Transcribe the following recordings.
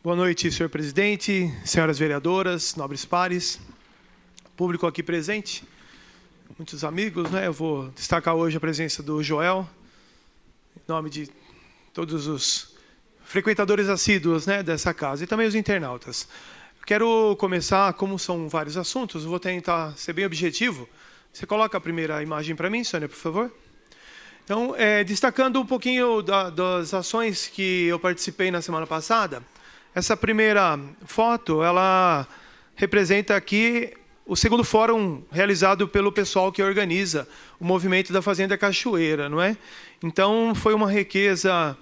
Boa noite, senhor presidente, senhoras vereadoras, nobres pares, público aqui presente, muitos amigos, né? Eu vou destacar hoje a presença do Joel, em nome de todos os frequentadores assíduos, né, dessa casa, e também os internautas. Quero começar, como são vários assuntos, vou tentar ser bem objetivo. Você coloca a primeira imagem para mim, Sônia, por favor? Então, destacando um pouquinho das ações que eu participei na semana passada, essa primeira foto, ela representa aqui o segundo fórum realizado pelo pessoal que organiza o movimento da Fazenda Cachoeira, não é? Então, foi uma riqueza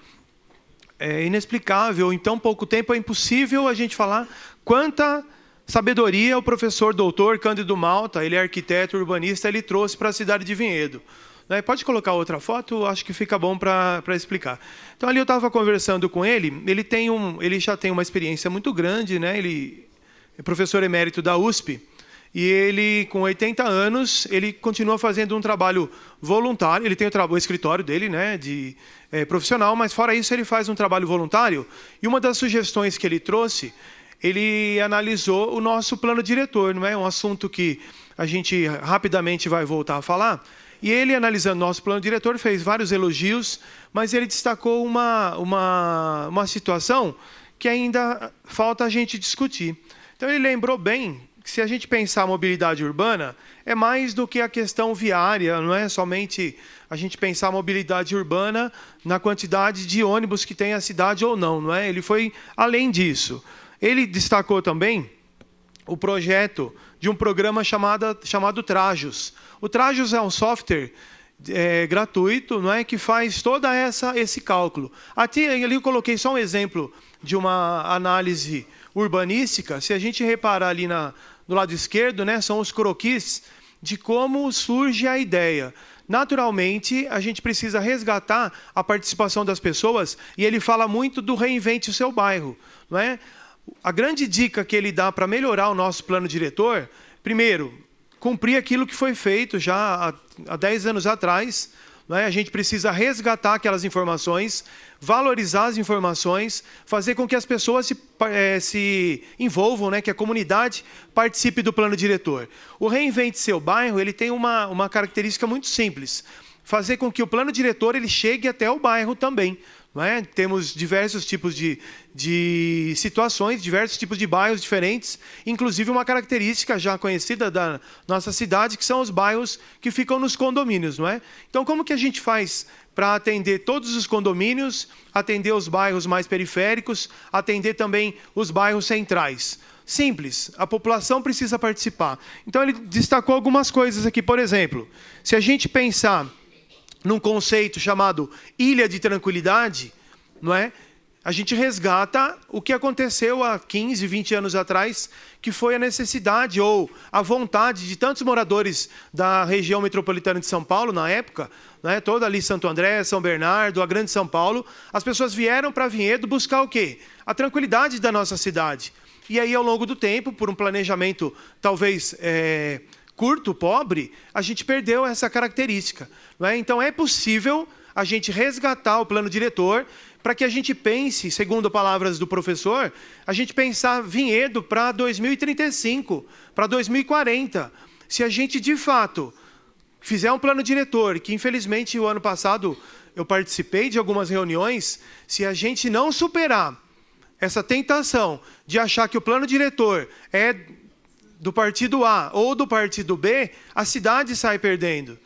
inexplicável. Em tão pouco tempo é impossível a gente falar quanta sabedoria o professor doutor Cândido Malta, ele é arquiteto urbanista, ele trouxe para a cidade de Vinhedo. Pode colocar outra foto? Acho que fica bom para explicar. Então, ali eu estava conversando com ele, ele já tem uma experiência muito grande, né? Ele é professor emérito da USP, e ele, com 80 anos, ele continua fazendo um trabalho voluntário, ele tem o escritório dele, né, profissional, mas fora isso ele faz um trabalho voluntário, e uma das sugestões que ele trouxe, ele analisou o nosso plano diretor, não é? Um assunto que a gente rapidamente vai voltar a falar. E ele, analisando nosso plano diretor, fez vários elogios, mas ele destacou uma situação que ainda falta a gente discutir. Então, ele lembrou bem que, se a gente pensar a mobilidade urbana, é mais do que a questão viária, não é somente a gente pensar a mobilidade urbana na quantidade de ônibus que tem a cidade ou não, não é? Ele foi além disso. Ele destacou também o projeto de um programa chamado Trajos. O Trajos é um software gratuito, não é, que faz todo esse cálculo. Aqui eu coloquei só um exemplo de uma análise urbanística. Se a gente reparar ali do lado esquerdo, né, são os croquis de como surge a ideia. Naturalmente, a gente precisa resgatar a participação das pessoas, e ele fala muito do reinvente o seu bairro, não é? A grande dica que ele dá para melhorar o nosso plano diretor, primeiro, cumprir aquilo que foi feito já há 10 anos atrás, não é? A gente precisa resgatar aquelas informações, valorizar as informações, fazer com que as pessoas se envolvam, né? Que a comunidade participe do plano diretor. O Reinvente Seu Bairro, ele tem uma característica muito simples, fazer com que o plano diretor ele chegue até o bairro também. Não é? Temos diversos tipos de situações, diversos tipos de bairros diferentes, inclusive uma característica já conhecida da nossa cidade, que são os bairros que ficam nos condomínios, não é? Então, como que a gente faz para atender todos os condomínios, atender os bairros mais periféricos, atender também os bairros centrais? Simples, a população precisa participar. Então, ele destacou algumas coisas aqui, por exemplo, se a gente pensar num conceito chamado Ilha de Tranquilidade, não é? A gente resgata o que aconteceu há 15, 20 anos atrás, que foi a necessidade ou a vontade de tantos moradores da região metropolitana de São Paulo, na época, né, toda ali Santo André, São Bernardo, a Grande São Paulo, as pessoas vieram para Vinhedo buscar o quê? A tranquilidade da nossa cidade. E aí, ao longo do tempo, por um planejamento talvez curto, pobre, a gente perdeu essa característica. Não é? Então, é possível a gente resgatar o plano diretor para que a gente pense, segundo palavras do professor, a gente pensar Vinhedo para 2035, para 2040. Se a gente, de fato, fizer um plano diretor, que infelizmente o ano passado eu participei de algumas reuniões, se a gente não superar essa tentação de achar que o plano diretor é do partido A ou do partido B, a cidade sai perdendo.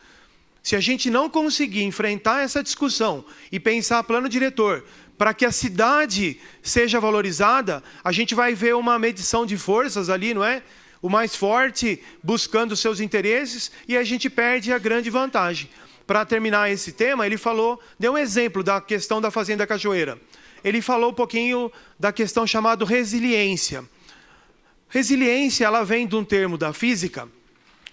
Se a gente não conseguir enfrentar essa discussão e pensar plano diretor para que a cidade seja valorizada, a gente vai ver uma medição de forças ali, não é? O mais forte buscando seus interesses, e a gente perde a grande vantagem. Para terminar esse tema, ele deu um exemplo da questão da Fazenda Cachoeira. Ele falou um pouquinho da questão chamada resiliência. Resiliência, ela vem de um termo da física.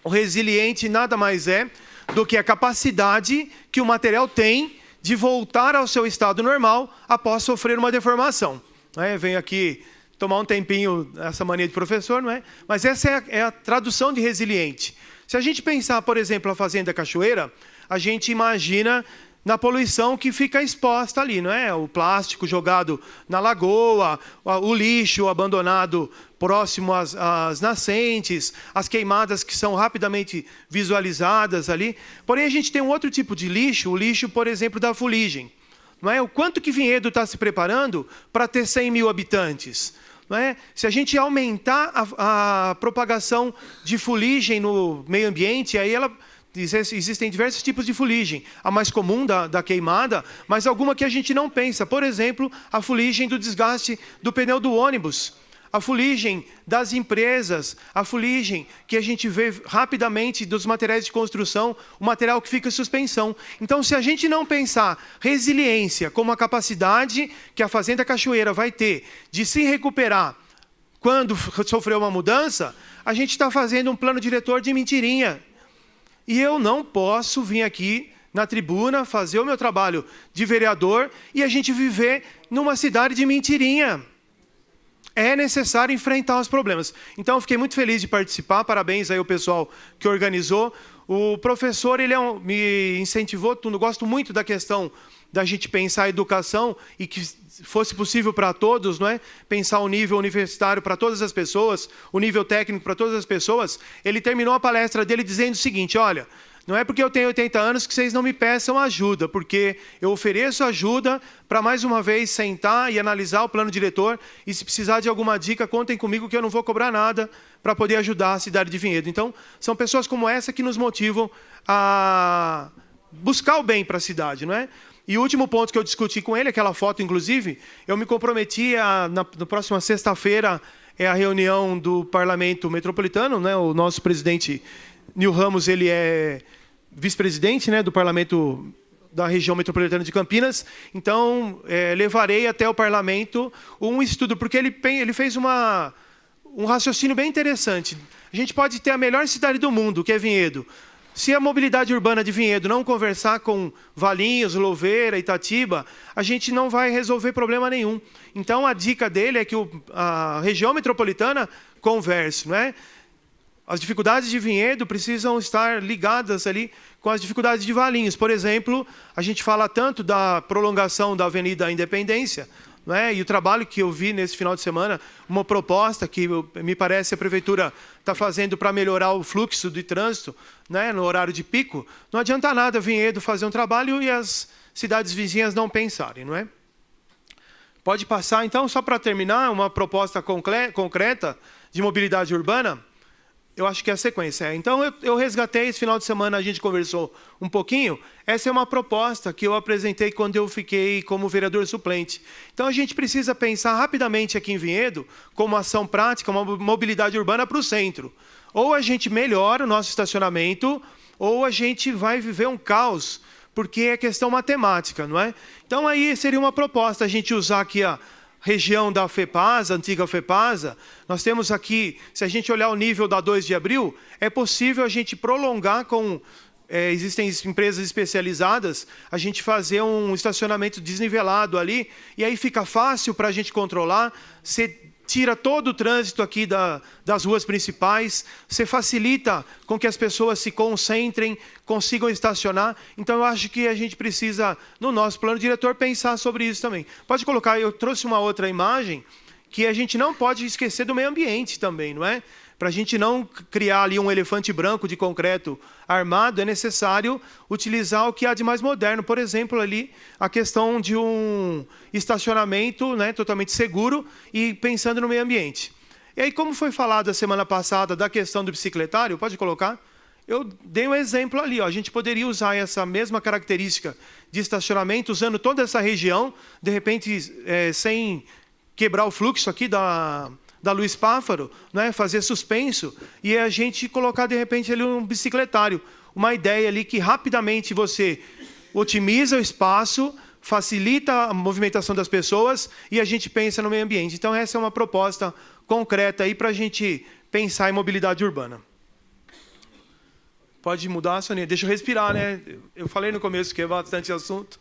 O resiliente nada mais é do que a capacidade que o material tem de voltar ao seu estado normal após sofrer uma deformação. Venho aqui tomar um tempinho essa mania de professor, não é? Mas essa é a tradução de resiliente. Se a gente pensar, por exemplo, a Fazenda Cachoeira, a gente imagina na poluição que fica exposta ali, não é? O plástico jogado na lagoa, o lixo abandonado próximo às nascentes, as queimadas que são rapidamente visualizadas ali. Porém, a gente tem um outro tipo de lixo, o lixo, por exemplo, da fuligem. Não é? O quanto que Vinhedo está se preparando para ter 100 mil habitantes? Não é? Se a gente aumentar a propagação de fuligem no meio ambiente, aí existem diversos tipos de fuligem. A mais comum da queimada, mas alguma que a gente não pensa. Por exemplo, a fuligem do desgaste do pneu do ônibus. A fuligem das empresas, a fuligem que a gente vê rapidamente dos materiais de construção, o material que fica em suspensão. Então, se a gente não pensar resiliência como a capacidade que a Fazenda Cachoeira vai ter de se recuperar quando sofreu uma mudança, a gente está fazendo um plano diretor de mentirinha. E eu não posso vir aqui na tribuna fazer o meu trabalho de vereador e a gente viver numa cidade de mentirinha. É necessário enfrentar os problemas. Então, eu fiquei muito feliz de participar. Parabéns aí ao pessoal que organizou. O professor me incentivou, eu gosto muito da questão da gente pensar a educação e que fosse possível para todos, não é? Pensar o nível universitário para todas as pessoas, o nível técnico para todas as pessoas. Ele terminou a palestra dele dizendo o seguinte: olha, não é porque eu tenho 80 anos que vocês não me peçam ajuda, porque eu ofereço ajuda para, mais uma vez, sentar e analisar o plano diretor, e se precisar de alguma dica, contem comigo que eu não vou cobrar nada para poder ajudar a cidade de Vinhedo. Então, são pessoas como essa que nos motivam a buscar o bem para a cidade, não é? E o último ponto que eu discuti com ele, aquela foto, inclusive, eu me comprometi na próxima sexta-feira, é a reunião do Parlamento Metropolitano, né? O nosso presidente Nil Ramos, ele é vice-presidente, né, do Parlamento da região metropolitana de Campinas. Então, levarei até o Parlamento um estudo, porque ele fez um raciocínio bem interessante. A gente pode ter a melhor cidade do mundo, que é Vinhedo. Se a mobilidade urbana de Vinhedo não conversar com Valinhos, Louveira, Itatiba, a gente não vai resolver problema nenhum. Então, a dica dele é que a região metropolitana converse, não é? As dificuldades de Vinhedo precisam estar ligadas ali com as dificuldades de Valinhos. Por exemplo, a gente fala tanto da prolongação da Avenida Independência, não é? E o trabalho que eu vi nesse final de semana, uma proposta que me parece a prefeitura está fazendo para melhorar o fluxo de trânsito, né, no horário de pico. Não adianta nada Vinhedo fazer um trabalho e as cidades vizinhas não pensarem, não é? Pode passar, então, só para terminar, uma proposta concreta de mobilidade urbana. Eu acho que é a sequência. Então, eu resgatei, esse final de semana a gente conversou um pouquinho. Essa é uma proposta que eu apresentei quando eu fiquei como vereador suplente. Então, a gente precisa pensar rapidamente aqui em Vinhedo, como ação prática, uma mobilidade urbana para o centro. Ou a gente melhora o nosso estacionamento, ou a gente vai viver um caos, porque é questão matemática, não é? Então, aí seria uma proposta a gente usar aqui a região da FEPASA, antiga FEPASA. Nós temos aqui, se a gente olhar o nível da 2 de abril, é possível a gente prolongar com... existem empresas especializadas, a gente fazer um estacionamento desnivelado ali, e aí fica fácil para a gente controlar. Você tira todo o trânsito aqui das ruas principais, você facilita com que as pessoas se concentrem, consigam estacionar. Então, eu acho que a gente precisa, no nosso plano diretor, pensar sobre isso também. Pode colocar, eu trouxe uma outra imagem, que a gente não pode esquecer do meio ambiente também, não é? Para a gente não criar ali um elefante branco de concreto armado, é necessário utilizar o que há de mais moderno. Por exemplo, ali a questão de um estacionamento, né, totalmente seguro e pensando no meio ambiente. E aí, como foi falado a semana passada da questão do bicicletário, pode colocar? Eu dei um exemplo ali. Ó, a gente poderia usar essa mesma característica de estacionamento, usando toda essa região, de repente, sem quebrar o fluxo aqui da Luiz Páfaro, né, fazer suspenso, e a gente colocar, de repente, ali um bicicletário. Uma ideia ali que rapidamente você otimiza o espaço, facilita a movimentação das pessoas e a gente pensa no meio ambiente. Então, essa é uma proposta concreta aí para a gente pensar em mobilidade urbana. Pode mudar, Sonia? Deixa eu respirar, né? Eu falei no começo que é bastante assunto.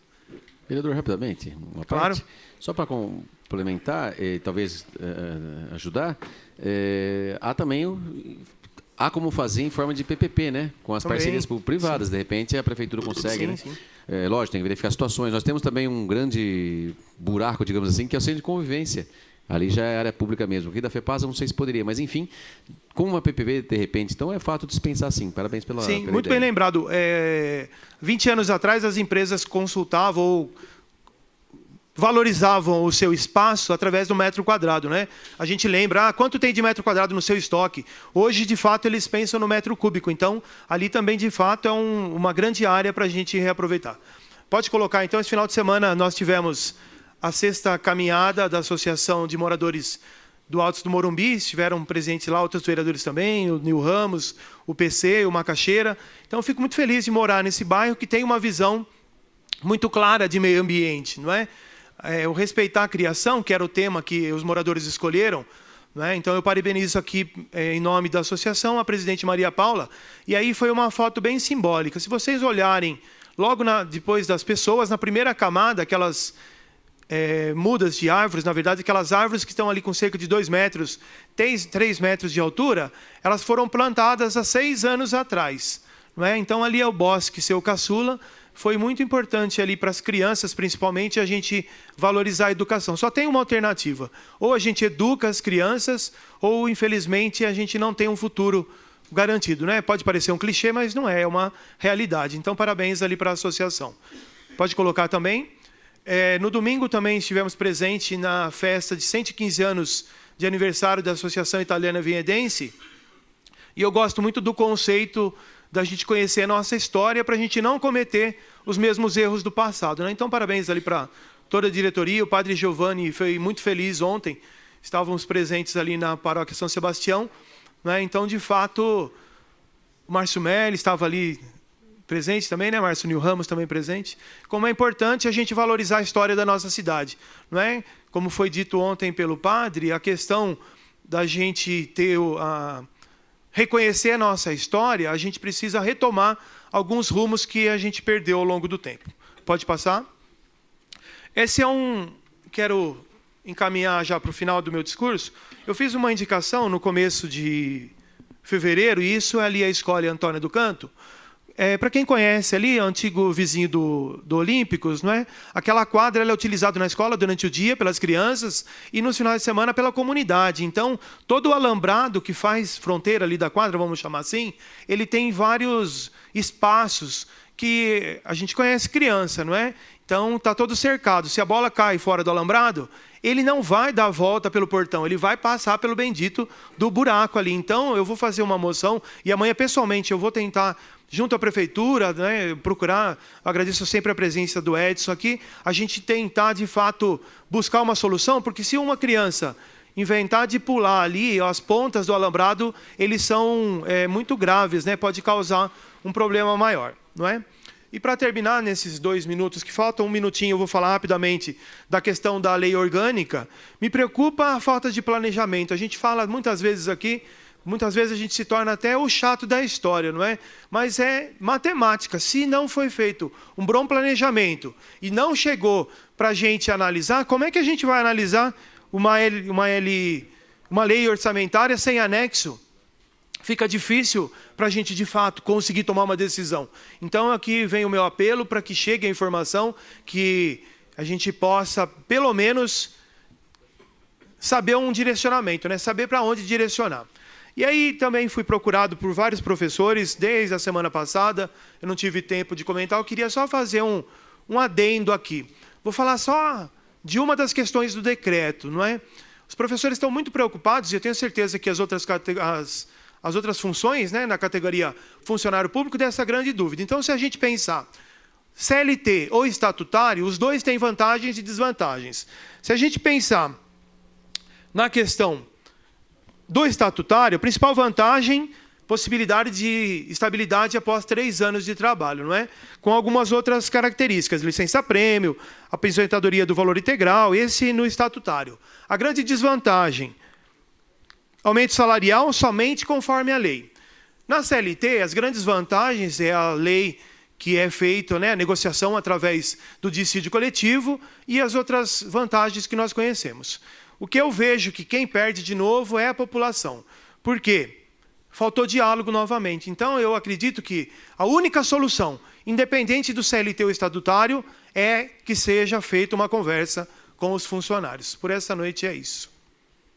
Vereador, rapidamente, uma parte. Só para complementar e talvez ajudar, há também há como fazer em forma de PPP, né? Com as parcerias privadas. De repente, a prefeitura consegue, né? Sim. Lógico, tem que verificar situações. Nós temos também um grande buraco, digamos assim, que é o centro de convivência. Ali já é área pública mesmo. Aqui da FEPASA, não sei se poderia, mas enfim, como uma PPP, de repente, então é fato de dispensar sim. Parabéns pela muito ideia. bem lembrado. 20 anos atrás, as empresas consultavam ou valorizavam o seu espaço através do metro quadrado, né? A gente lembra, quanto tem de metro quadrado no seu estoque? Hoje, de fato, eles pensam no metro cúbico. Então, ali também, de fato, é uma grande área para a gente reaproveitar. Pode colocar, então, esse final de semana nós tivemos a 6ª caminhada da Associação de Moradores do Altos do Morumbi. Estiveram presentes lá outros vereadores também, o Nil Ramos, o PC, o Macaxeira. Então, eu fico muito feliz de morar nesse bairro que tem uma visão muito clara de meio ambiente, não é? O respeitar a criação, que era o tema que os moradores escolheram, né? Então eu parabenizo aqui, em nome da associação, a presidente Maria Paula, e aí foi uma foto bem simbólica. Se vocês olharem, logo depois das pessoas, na primeira camada, aquelas mudas de árvores, na verdade, aquelas árvores que estão ali com cerca de 2 metros, 3 metros de altura, elas foram plantadas há 6 anos atrás, não é? Então ali é o Bosque Seu Caçula. Foi muito importante ali para as crianças, principalmente, a gente valorizar a educação. Só tem uma alternativa. Ou a gente educa as crianças, ou, infelizmente, a gente não tem um futuro garantido, né? Pode parecer um clichê, mas não é uma realidade. Então, parabéns ali para a associação. Pode colocar também. No domingo também estivemos presentes na festa de 115 anos de aniversário da Associação Italiana Vinhedense. E eu gosto muito do conceito da gente conhecer a nossa história para a gente não cometer os mesmos erros do passado, né? Então, parabéns ali para toda a diretoria. O padre Giovanni foi muito feliz ontem. Estávamos presentes ali na paróquia São Sebastião, né? Então, de fato, o Márcio Melli estava ali presente também, né? Márcio Nil Ramos também presente. Como é importante a gente valorizar a história da nossa cidade, não é? Como foi dito ontem pelo padre, a questão da gente ter reconhecer a nossa história, a gente precisa retomar alguns rumos que a gente perdeu ao longo do tempo. Pode passar? Esse quero encaminhar já para o final do meu discurso. Eu fiz uma indicação no começo de fevereiro, e isso é ali a Escola Antônia do Canto. Para quem conhece ali, antigo vizinho do Olímpicos, não é? Aquela quadra ela é utilizada na escola durante o dia pelas crianças e nos finais de semana pela comunidade. Então, todo o alambrado que faz fronteira ali da quadra, vamos chamar assim, ele tem vários espaços que a gente conhece criança, não é? Então, está todo cercado. Se a bola cai fora do alambrado, ele não vai dar a volta pelo portão, ele vai passar pelo bendito do buraco ali. Então, eu vou fazer uma moção e amanhã, pessoalmente, eu vou tentar, junto à prefeitura, né, procurar, agradeço sempre a presença do Edson aqui, a gente tentar, de fato, buscar uma solução, porque se uma criança inventar de pular ali, as pontas do alambrado, eles são muito graves, né, pode causar um problema maior, não é? E para terminar, nesses 2 minutos que faltam, 1 minutinho eu vou falar rapidamente da questão da lei orgânica. Me preocupa a falta de planejamento. A gente fala muitas vezes aqui, muitas vezes a gente se torna até o chato da história, não é? Mas é matemática. Se não foi feito um bom planejamento e não chegou para a gente analisar, como é que a gente vai analisar uma lei orçamentária sem anexo? Fica difícil para a gente, de fato, conseguir tomar uma decisão. Então, aqui vem o meu apelo para que chegue a informação, que a gente possa, pelo menos, saber um direcionamento, né? Saber para onde direcionar. E aí também fui procurado por vários professores desde a semana passada. Eu não tive tempo de comentar, eu queria só fazer um adendo aqui. Vou falar só de uma das questões do decreto, não é? Os professores estão muito preocupados, e eu tenho certeza que as outras funções, né, na categoria funcionário público, dessa grande dúvida. Então, se a gente pensar CLT ou estatutário, os dois têm vantagens e desvantagens. Se a gente pensar na questão do estatutário, a principal vantagem, possibilidade de estabilidade após 3 anos de trabalho, não é? Com algumas outras características, licença-prêmio, aposentadoria do valor integral, esse no estatutário. A grande desvantagem, aumento salarial somente conforme a lei. Na CLT, as grandes vantagens é a lei que é feita, né, a negociação através do dissídio coletivo e as outras vantagens que nós conhecemos. O que eu vejo que quem perde de novo é a população. Por quê? faltou diálogo novamente. Então, eu acredito que a única solução, independente do CLT ou estatutário, é que seja feita uma conversa com os funcionários. Por essa noite é isso.